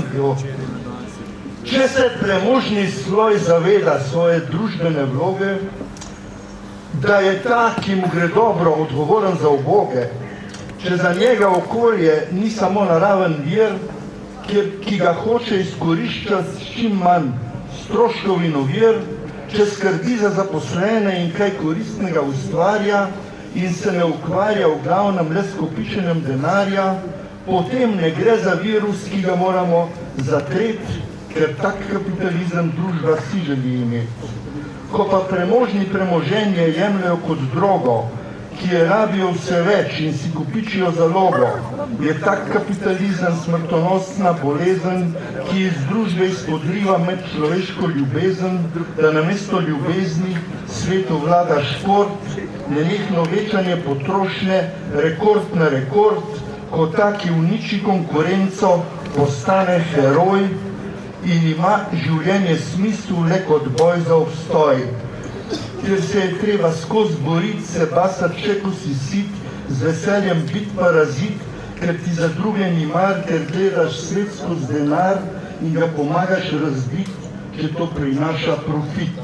energijo. Če se premožni sloj zaveda svoje družbene vloge, da je ta, ki mu gre dobro, odgovoren za uboge, če za njega okolje ni samo naraven vir, ki ga hoče izkoriščati s čim manj stroškov in ovir, če skrbi za zaposlene in kaj koristnega ustvarja in se ne ukvarja v glavnem le s kopičenjem denarja, potem ne gre za virus, ki ga moramo zatreti, ker tak kapitalizem družba si želi imeti. Ko pa premožni premoženje jemljajo kot drogo, ki je rabijo vse več in si kopičijo zalogo, je tak kapitalizem smrtonosna bolezen, ki iz družbe izpodriva med človeško ljubezen, da namesto ljubezni svetu vlada šport, nenehno večanje potrošnje, rekord na rekord, ko ta, ki uniči konkurenco, postane heroj in ima življenje smisel le kot boj za obstoj. Ker se je treba skozi boriti, se basati še, ko si sit, z veseljem biti parazit, ker ti za druge ni mar, ker gledaš svet skozi denar in ga pomagaš razbiti, če to prinaša profit.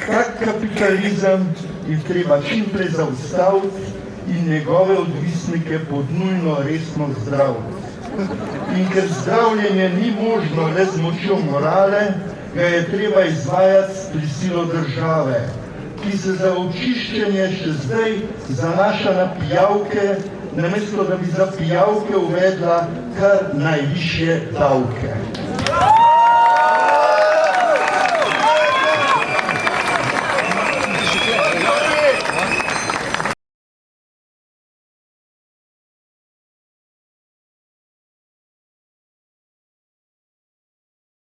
Tak kapitalizem je treba čim prej zaustaviti in njegove odvisnike pod nujno resno zdraviti. In ker zdravljenje ni možno le z močjo morale, ga je treba izvajati s prisilo države, ki se za očiščenje še zdaj zanaša na pijavke, namesto da bi za pijavke uvedla kar najvišje davke.